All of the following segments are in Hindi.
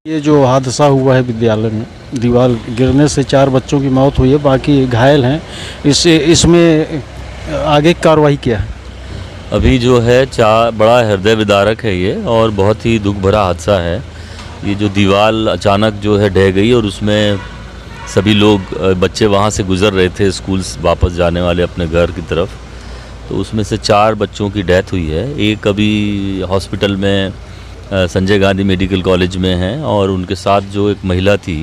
ये जो हादसा हुआ है विद्यालय में, दीवार गिरने से 4 बच्चों की मौत हुई है, बाकी घायल हैं। इसमें आगे की कार्रवाई क्या है? अभी जो है बड़ा हृदय विदारक है ये और बहुत ही दुख भरा हादसा है। ये जो दीवार अचानक जो है ढह गई और उसमें सभी लोग बच्चे वहाँ से गुज़र रहे थे स्कूल वापस जाने वाले अपने घर की तरफ, तो उसमें से 4 बच्चों की डेथ हुई है। एक अभी हॉस्पिटल में संजय गांधी मेडिकल कॉलेज में हैं और उनके साथ जो एक महिला थी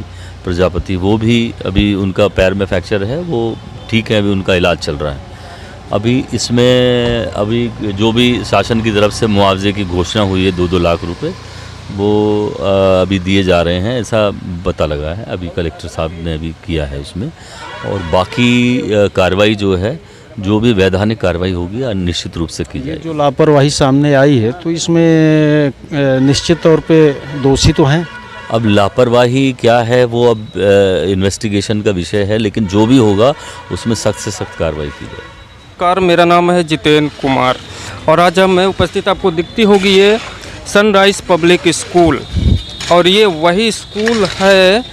प्रजापति, वो भी अभी उनका पैर में फ्रैक्चर है, वो ठीक है, अभी उनका इलाज चल रहा है। अभी इसमें अभी जो भी शासन की तरफ से मुआवजे की घोषणा हुई है 2-2 लाख रुपए, वो अभी दिए जा रहे हैं, ऐसा पता लगा है। अभी कलेक्टर साहब ने अभी किया है उसमें, और बाकी कार्रवाई जो है, जो भी वैधानिक कार्रवाई होगी निश्चित रूप से की जाएगी। जो लापरवाही सामने आई है तो इसमें निश्चित तौर पे दोषी तो हैं। अब लापरवाही क्या है वो अब इन्वेस्टिगेशन का विषय है, लेकिन जो भी होगा उसमें सख्त से सख्त कार्रवाई की जाएगी। मेरा नाम है जितेंद्र कुमार और आज हम मैं उपस्थित, आपको दिखती होगी ये सनराइज पब्लिक स्कूल, और ये वही स्कूल है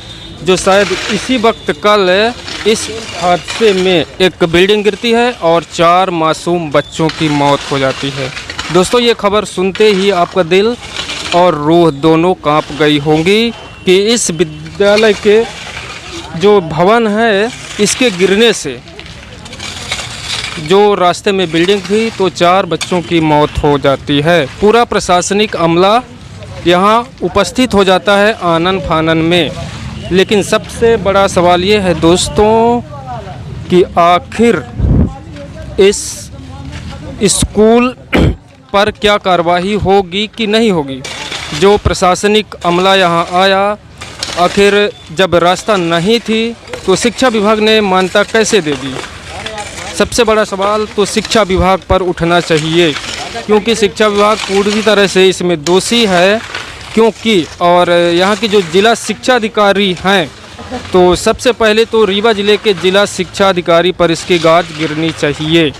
जो शायद इसी वक्त कल इस हादसे में एक बिल्डिंग गिरती है और 4 मासूम बच्चों की मौत हो जाती है। दोस्तों, ये खबर सुनते ही आपका दिल और रूह दोनों कांप गई होंगी कि इस विद्यालय के जो भवन है, इसके गिरने से जो रास्ते में बिल्डिंग थी तो 4 बच्चों की मौत हो जाती है। पूरा प्रशासनिक अमला यहाँ उपस्थित हो जाता है आनन फानन में, लेकिन सबसे बड़ा सवाल ये है दोस्तों कि आखिर इस स्कूल पर क्या कार्रवाई होगी कि नहीं होगी। जो प्रशासनिक अमला यहाँ आया, आखिर जब रास्ता नहीं थी तो शिक्षा विभाग ने मान्यता कैसे दे दी। सबसे बड़ा सवाल तो शिक्षा विभाग पर उठना चाहिए, क्योंकि शिक्षा विभाग पूरी तरह से इसमें दोषी है। क्योंकि और यहाँ की जो जिला शिक्षा अधिकारी हैं, तो सबसे पहले तो रीवा जिले के जिला शिक्षा अधिकारी पर इसकी गाज गिरनी चाहिए,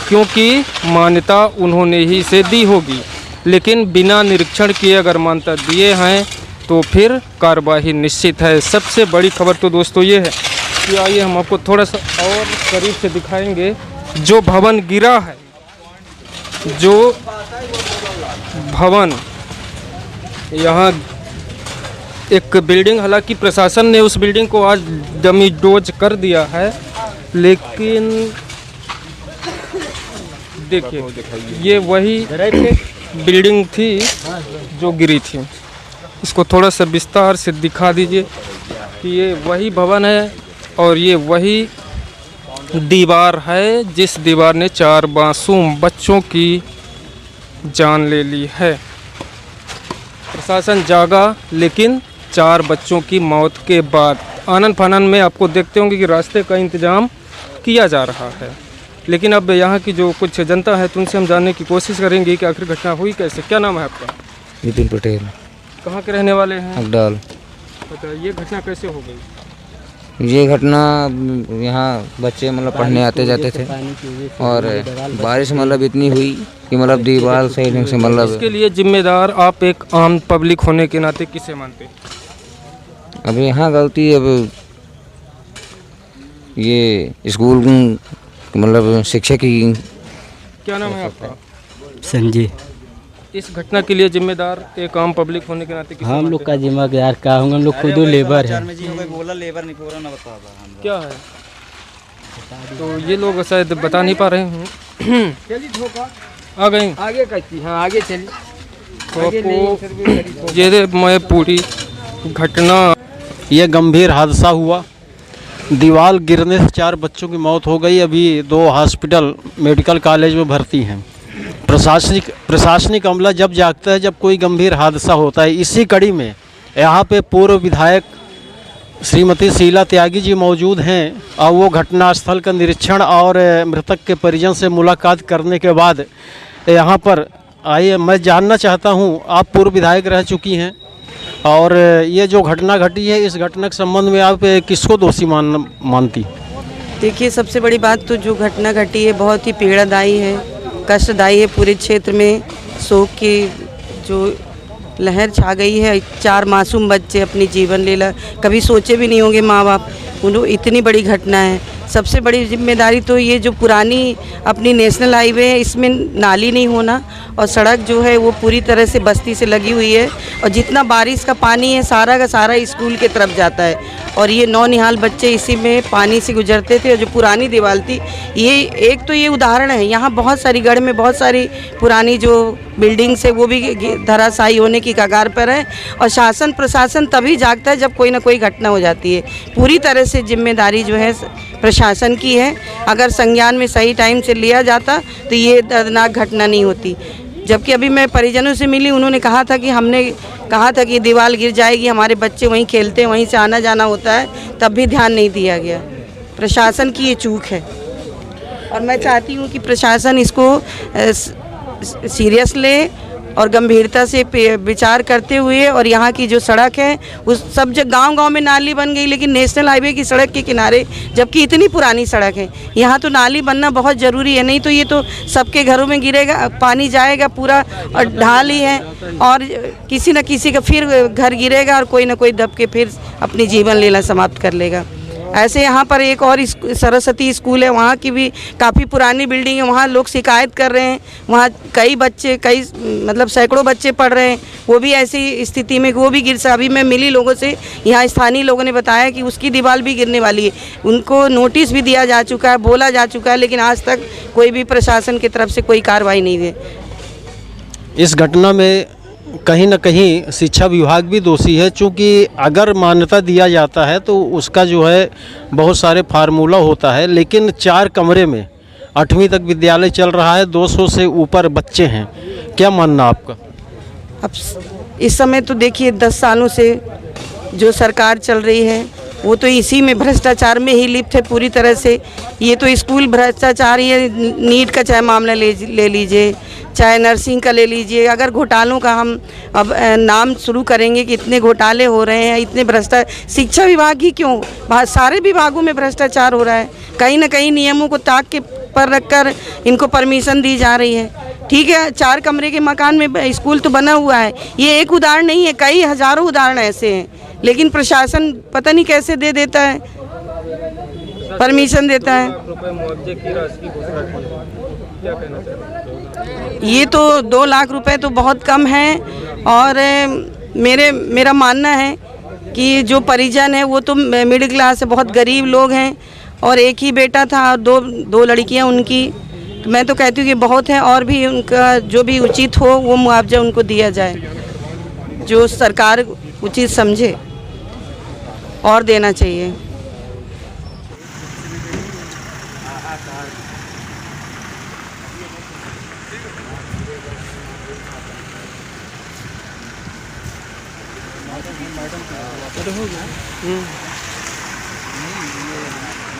क्योंकि मान्यता उन्होंने ही से दी होगी। लेकिन बिना निरीक्षण किए अगर मान्यता दिए हैं तो फिर कार्रवाई निश्चित है। सबसे बड़ी खबर तो दोस्तों ये है कि आइए हम आपको थोड़ा सा और करीब से दिखाएंगे। जो भवन गिरा है, जो भवन यहाँ एक बिल्डिंग, हालांकि प्रशासन ने उस बिल्डिंग को आज डमी डोज कर दिया है, लेकिन देखिए ये वही बिल्डिंग थी जो गिरी थी। इसको थोड़ा सा विस्तार से दिखा दीजिए कि ये वही भवन है और ये वही दीवार है जिस दीवार ने 4 मासूम बच्चों की जान ले ली है। प्रशासन जागा, लेकिन 4 बच्चों की मौत के बाद आनन फानन में आपको देखते होंगे कि रास्ते का इंतजाम किया जा रहा है। लेकिन अब यहाँ की जो कुछ जनता है, तो उनसे हम जानने की कोशिश करेंगे कि आखिर घटना हुई कैसे। क्या नाम है आपका? नितिन पटेल। कहाँ के रहने वाले हैं? अगडाल। बताइए, ये घटना कैसे हो गई? ये घटना यहाँ बच्चे मतलब पढ़ने आते जाते थे और बारिश मतलब इतनी हुई कि मतलब दीवार सही ढंग से मतलब। इसके लिए जिम्मेदार आप एक आम पब्लिक होने के नाते किसे मानते? अब यहाँ गलती अब ये स्कूल मतलब शिक्षक की। क्या नाम है आपका? संजय। इस घटना के लिए जिम्मेदार एक आम पब्लिक होने के नाते किसे हम लोग का जिम्मेदार क्या होंगे? हम लोग खुद लेबर है। क्या है तो ये लोग शायद बता नहीं पा रहे हैं। आ गए आगे कैसी? हाँ, आगे चलिए। तो आपको ये मैं पूरी घटना, यह गंभीर हादसा हुआ। दीवार गिरने से 4 बच्चों की मौत हो गई। अभी 2 हॉस्पिटल मेडिकल कॉलेज में भर्ती हैं। प्रशासनिक अमला जब जागता है जब कोई गंभीर हादसा होता है। इसी कड़ी में यहाँ पे पूर्व विधायक श्रीमती शीला त्यागी जी मौजूद हैं और वो घटनास्थल का निरीक्षण और मृतक के परिजन से मुलाकात करने के बाद यहाँ पर आइए। मैं जानना चाहता हूँ, आप पूर्व विधायक रह चुकी हैं और ये जो घटना घटी है, इस घटना के संबंध में आप किसको दोषी मानती? देखिए, सबसे बड़ी बात तो जो घटना घटी है बहुत ही पीड़ादायी है, कष्टदायी है। पूरे क्षेत्र में शोक की जो लहर छा गई है। 4 मासूम बच्चे अपनी जीवन लीला कभी सोचे भी नहीं होंगे माँ बाप, उन्होंने इतनी बड़ी घटना है। सबसे बड़ी जिम्मेदारी तो ये जो पुरानी अपनी नेशनल हाईवे है इसमें नाली नहीं होना, और सड़क जो है वो पूरी तरह से बस्ती से लगी हुई है, और जितना बारिश का पानी है सारा का सारा स्कूल के तरफ जाता है, और ये नौनिहाल बच्चे इसी में पानी से गुजरते थे। और जो पुरानी दीवार थी, ये एक तो ये उदाहरण है, यहाँ बहुत सारी गढ़ में बहुत सारी पुरानी जो बिल्डिंग्स है वो भी धराशायी होने की कगार पर है, और शासन प्रशासन तभी जागता है जब कोई ना कोई घटना हो जाती है। पूरी तरह से जिम्मेदारी जो है प्रशासन की है, अगर संज्ञान में सही टाइम से लिया जाता तो ये दर्दनाक घटना नहीं होती। जबकि अभी मैं परिजनों से मिली, उन्होंने कहा था कि हमने कहा था कि दीवार गिर जाएगी, हमारे बच्चे वहीं खेलते हैं, वहीं से आना जाना होता है, तब भी ध्यान नहीं दिया गया। प्रशासन की ये चूक है, और मैं चाहती हूँ कि प्रशासन इसको सीरियस ले और गंभीरता से विचार करते हुए, और यहाँ की जो सड़क है उस सब जगह गांव-गांव में नाली बन गई, लेकिन नेशनल हाईवे की सड़क के किनारे जबकि इतनी पुरानी सड़क है, यहाँ तो नाली बनना बहुत ज़रूरी है। नहीं तो ये तो सबके घरों में गिरेगा, पानी जाएगा पूरा, और ढाल ही है, और किसी न किसी का फिर घर गिरेगा और कोई ना कोई दब के फिर अपनी जीवन लीला समाप्त कर लेगा। ऐसे यहाँ पर एक और सरस्वती स्कूल है, वहाँ की भी काफ़ी पुरानी बिल्डिंग है, वहाँ लोग शिकायत कर रहे हैं, वहाँ कई बच्चे मतलब सैकड़ों बच्चे पढ़ रहे हैं, वो भी ऐसी स्थिति में वो भी गिर सा। अभी मैं मिली लोगों से, यहाँ स्थानीय लोगों ने बताया कि उसकी दीवार भी गिरने वाली है, उनको नोटिस भी दिया जा चुका है, बोला जा चुका है, लेकिन आज तक कोई भी प्रशासन की तरफ से कोई कार्रवाई नहीं हुई। इस घटना में कहीं न कहीं शिक्षा विभाग भी दोषी है, क्योंकि अगर मान्यता दिया जाता है तो उसका जो है बहुत सारे फार्मूला होता है, लेकिन 4 कमरे में 8वीं तक विद्यालय चल रहा है, 200 से ऊपर बच्चे हैं। क्या मानना आपका? अब इस समय तो देखिए 10 सालों से जो सरकार चल रही है वो तो इसी में भ्रष्टाचार में ही लिप्त है पूरी तरह से। ये तो स्कूल भ्रष्टाचार ही है, नीट का चाहे मामला ले लीजिए, चाहे नर्सिंग का ले लीजिए। अगर घोटालों का हम अब नाम शुरू करेंगे कि इतने घोटाले हो रहे हैं, इतने भ्रष्टाचार, शिक्षा विभाग ही क्यों, सारे विभागों में भ्रष्टाचार हो रहा है। कहीं ना कहीं नियमों को ताक के पर रखकर इनको परमिशन दी जा रही है। ठीक है, 4 कमरे के मकान में स्कूल तो बना हुआ है, ये एक उदाहरण नहीं है, कई हज़ारों उदाहरण ऐसे हैं, लेकिन प्रशासन पता नहीं कैसे दे देता है, परमिशन देता है। ये तो 2 लाख रुपए तो बहुत कम है, और मेरा मानना है कि जो परिजन है वो तो मिडिल क्लास है, बहुत गरीब लोग हैं, और एक ही बेटा था और दो लड़कियां उनकी। तो मैं तो कहती हूँ कि बहुत है, और भी उनका जो भी उचित हो वो मुआवजा उनको दिया जाए, जो सरकार उचित समझे, और देना चाहिए। मैडम